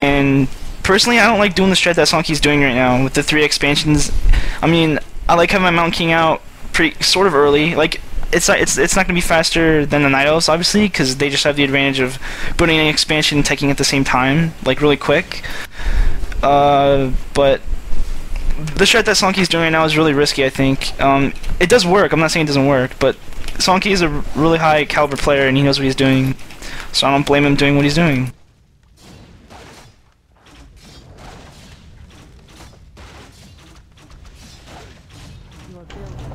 And personally, I don't like doing the strat that Sonky's doing right now with the 3 expansions. I mean, I like having my Mountain King out sort of early. Like, it's not gonna be faster than the Night Elves, obviously, because they just have the advantage of putting an expansion and taking at the same time, like really quick. But the strat that Sonky's doing right now is really risky, I think. It does work. I'm not saying it doesn't work, but Sonky is a really high caliber player and he knows what he's doing, so I don't blame him doing what he's doing.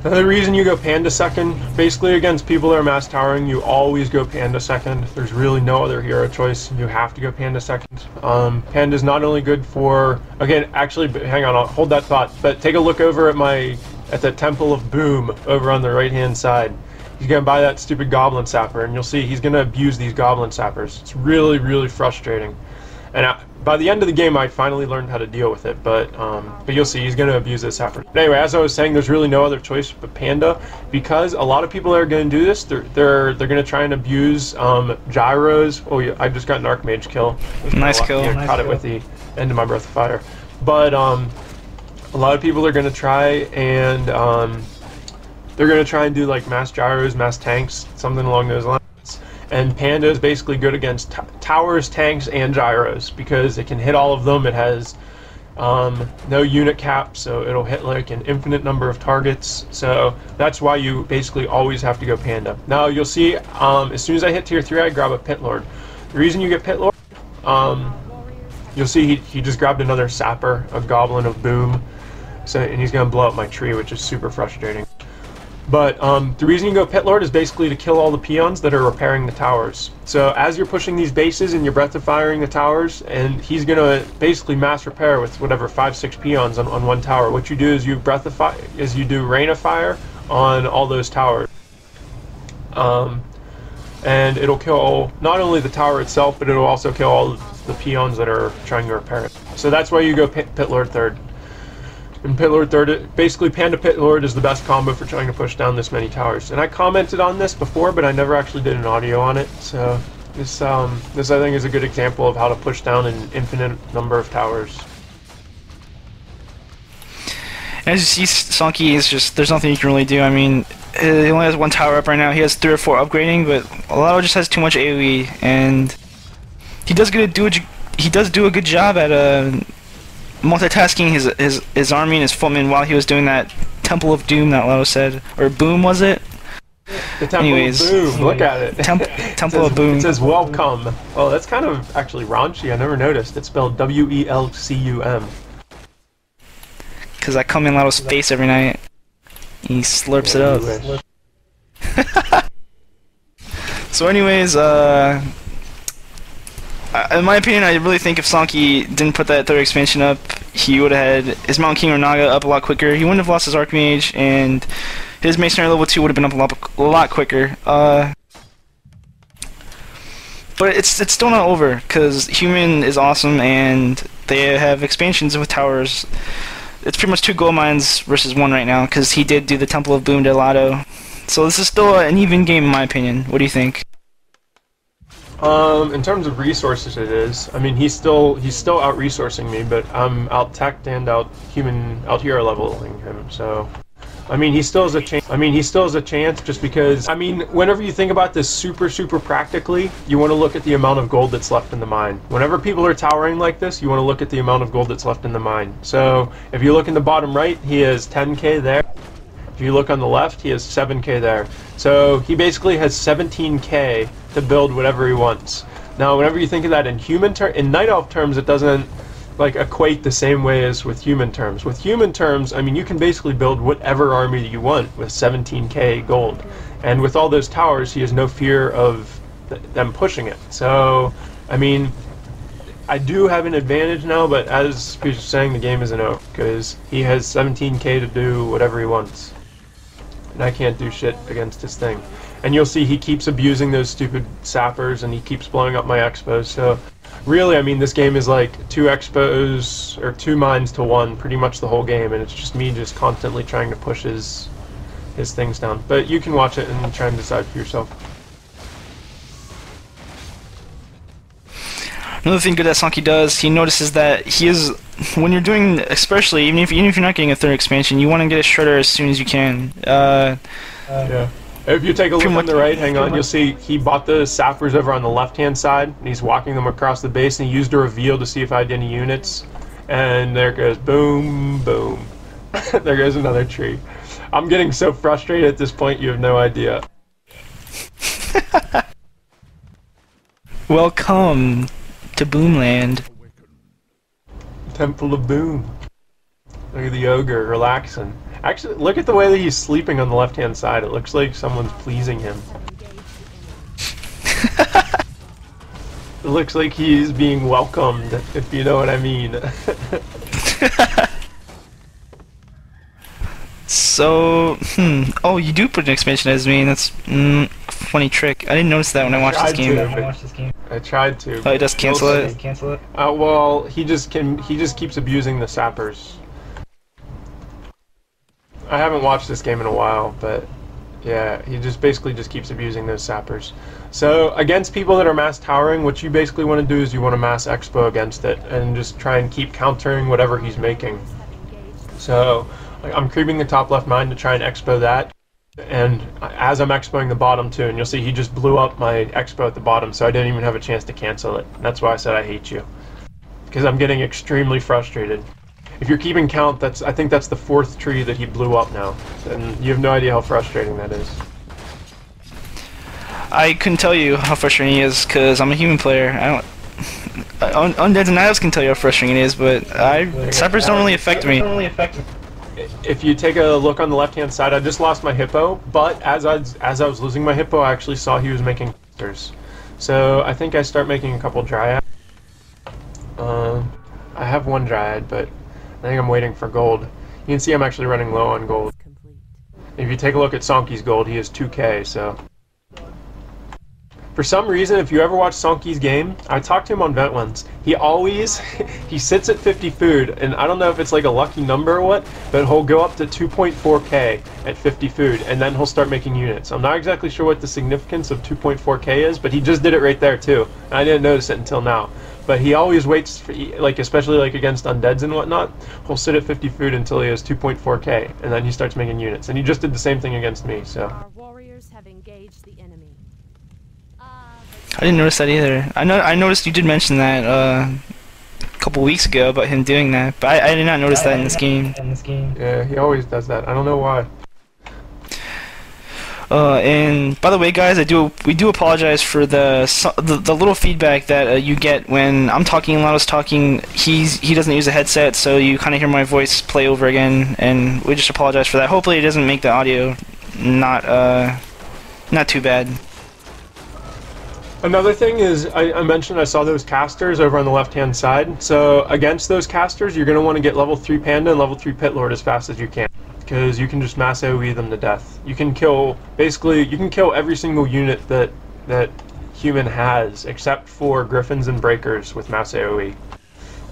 The reason you go Panda second, basically against people that are mass towering, you always go Panda second. There's really no other hero choice. You have to go Panda second. Panda is not only good for, again, actually, hang on, I'll hold that thought, but take a look over at the Temple of Boom over on the right-hand side. He's gonna buy that stupid Goblin Sapper, and you'll see he's gonna abuse these Goblin Sappers. It's really, really frustrating. And by the end of the game, I finally learned how to deal with it, but you'll see he's going to abuse this sapper. Anyway, as I was saying, there's really no other choice but Panda, because a lot of people that are going to do this, they're going to try and abuse gyros. Oh, yeah, I just got an Archmage kill. Nice kill. Yeah, caught it with the end of my Breath of Fire. But a lot of people are going to try and do like mass gyros, mass tanks, something along those lines. And Panda is basically good against towers, tanks, and gyros because it can hit all of them. It has no unit cap, so it'll hit like an infinite number of targets. So that's why you basically always have to go Panda. Now you'll see, as soon as I hit tier 3, I grab a Pit Lord. The reason you get Pit Lord, you'll see he just grabbed another Sapper, a Goblin of Boom, and he's going to blow up my tree, which is super frustrating. But the reason you go Pit Lord is basically to kill all the peons that are repairing the towers. So as you're pushing these bases and you're breath of firing the towers, and he's going to basically mass repair with whatever 5-6 peons on one tower. What you do is you do Rain of Fire on all those towers. And it'll kill not only the tower itself, but it'll also kill all the peons that are trying to repair it. So that's why you go Pit Lord third. And Pit Lord third, basically Panda Pit Lord is the best combo for trying to push down this many towers. And I commented on this before, but I never actually did an audio on it. So this I think is a good example of how to push down an infinite number of towers. As you see, Sonky is just, there's nothing you can really do. I mean, he only has 1 tower up right now. He has 3 or 4 upgrading, but Lado just has too much AoE, and he does do a good job at multitasking his army and his footmen while he was doing that Temple of Doom that Lado said, or Boom, was it? The Temple of Boom. Look at it. Temple of Boom. It says welcome. Oh, that's kind of actually raunchy. I never noticed. It's spelled W-E-L-C-U-M. Because I come in Lado's face every night. He slurps it up. So anyways, in my opinion, I really think if Sonky didn't put that 3rd expansion up, he would have had his Mountain King or Naga up a lot quicker. He wouldn't have lost his Archmage, and his Masonry level 2 would have been up a lot quicker. But it's still not over, because Human is awesome, and they have expansions with towers. It's pretty much 2 gold mines versus 1 right now, because he did do the Temple of Boom to Lado. So this is still an even game in my opinion. What do you think? In terms of resources, it is. I mean, he's still out-resourcing me, but I'm out-teched and out-hero leveling him, so... I mean, he still has a chance. Just because... I mean, whenever you think about this super practically, you want to look at the amount of gold that's left in the mine. Whenever people are towering like this, you want to look at the amount of gold that's left in the mine. So, if you look in the bottom right, he has 10k there. If you look on the left, he has 7k there. So, he basically has 17k to build whatever he wants. Now, whenever you think of that in Night Elf terms, it doesn't like equate the same way as with human terms. With human terms, I mean, you can basically build whatever army that you want with 17k gold. And with all those towers, he has no fear of them pushing it. So, I mean, I do have an advantage now, but as he was saying, the game isn't over, because he has 17k to do whatever he wants. And I can't do shit against his thing. And you'll see he keeps abusing those stupid sappers, and he keeps blowing up my expos. So really, I mean, this game is like 2 expos, or 2 mines to 1, pretty much the whole game, and it's just me just constantly trying to push his things down. But you can watch it and try and decide for yourself. Another thing good that Sonky does, he notices that he is, when you're doing, especially, even if you're not getting a third expansion, you want to get a shredder as soon as you can. Yeah. If you take a look on the right, hang on, you'll see he bought the sappers over on the left-hand side, and he's walking them across the base, and he used a reveal to see if I had any units. And there goes, boom, boom. There goes another tree. I'm getting so frustrated at this point, you have no idea. Welcome to Boomland. Temple of Boom. Look at the ogre relaxing. Actually, look at the way that he's sleeping on the left-hand side. It looks like someone's pleasing him. It looks like he's being welcomed, if you know what I mean. So, oh, you do put an expansion as me. That's funny trick. I didn't notice that when I watched this game. I tried to. Oh, it does cancel it. Well, he just keeps abusing the sappers. I haven't watched this game in a while, but yeah, he just basically just keeps abusing those sappers. So against people that are mass towering, what you basically want to do is you want to mass expo against it and just try and keep countering whatever he's making. So I'm creeping the top left mine to try and expo that, and as I'm expoing the bottom too, and you'll see he just blew up my expo at the bottom, so I didn't even have a chance to cancel it. And that's why I said I hate you, because I'm getting extremely frustrated. If you're keeping count, I think that's the 4th tree that he blew up now, and you have no idea how frustrating that is. I couldn't tell you how frustrating it is because I'm a human player. Undeads and nightelfs can tell you how frustrating it is, but sappers don't really affect me. If you take a look on the left-hand side, I just lost my hippo, but as I was losing my hippo, I actually saw he was making monsters. So I think I start making a couple dryads. I have one dryad, but I think I'm waiting for gold. You can see I'm actually running low on gold. If you take a look at Sonky's gold, he is 2k, so... For some reason, if you ever watch Sonky's game, I talked to him on Vent once. He always, he sits at 50 food, and I don't know if it's like a lucky number or what, but he'll go up to 2.4k at 50 food, and then he'll start making units. I'm not exactly sure what the significance of 2.4k is, but he just did it right there too. And I didn't notice it until now. But he always waits, for, like especially like against undeads and whatnot, he'll sit at 50 food until he has 2.4k, and then he starts making units. And he just did the same thing against me, so. Our warriors have engaged the enemy. I didn't notice that either. I noticed you did mention that a couple weeks ago about him doing that, but I did not notice that in this game. Yeah, he always does that. I don't know why. And by the way, guys, we do apologize for the little feedback that you get when I'm talking and Lado's talking. He doesn't use a headset, so you kind of hear my voice play over again, and we just apologize for that. Hopefully, it doesn't make the audio not too bad. Another thing is, I mentioned I saw those casters over on the left-hand side. So against those casters, you're going to want to get level 3 Panda and level 3 Pit Lord as fast as you can, because you can just mass AoE them to death. You can kill, basically, you can kill every single unit that human has, except for Griffins and Breakers with mass AoE.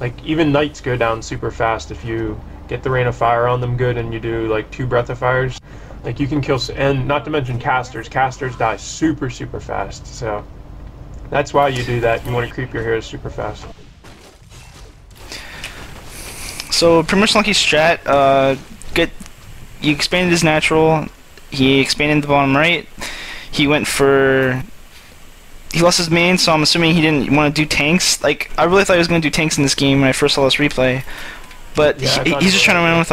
Like, even Knights go down super fast if you get the Rain of Fire on them good and you do, like, 2 Breath of Fires. Like, you can kill, and not to mention casters. Casters die super, super fast, so... That's why you do that. You want to creep your heroes super fast. So pretty much Lucky's strat, he expanded his natural, he expanded the bottom right, he lost his main, so I'm assuming he didn't want to do tanks. Like, I really thought he was going to do tanks in this game when I first saw this replay. But yeah, he's just trying to win with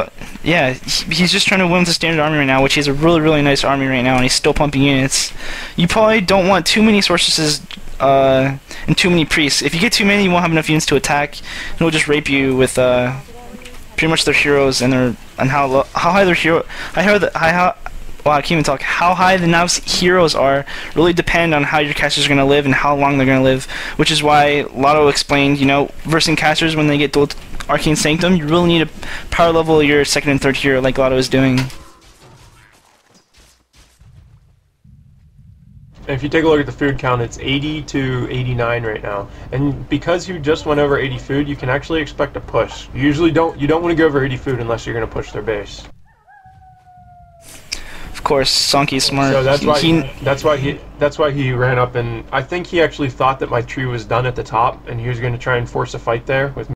he's just trying to win with the standard army right now, which is a really, really nice army right now, and he's still pumping units. You probably don't want too many sorceresses and too many priests. If you get too many, you won't have enough units to attack, and it'll just rape you with pretty much their heroes and how high their hero. Wow, I can't even talk. How high the now's heroes are really depend on how your casters are going to live and how long they're going to live, which is why Lado explained, versing casters when they get dual Arcane Sanctum, you really need to power level your 2nd and 3rd hero like Lado is doing. If you take a look at the food count, it's 80 to 89 right now. And because you just went over 80 food, you can actually expect a push. You don't want to go over 80 food unless you're going to push their base. course, Sonky's smart. So that's why he ran up, and I think he actually thought that my tree was done at the top, and he was going to try and force a fight there with me.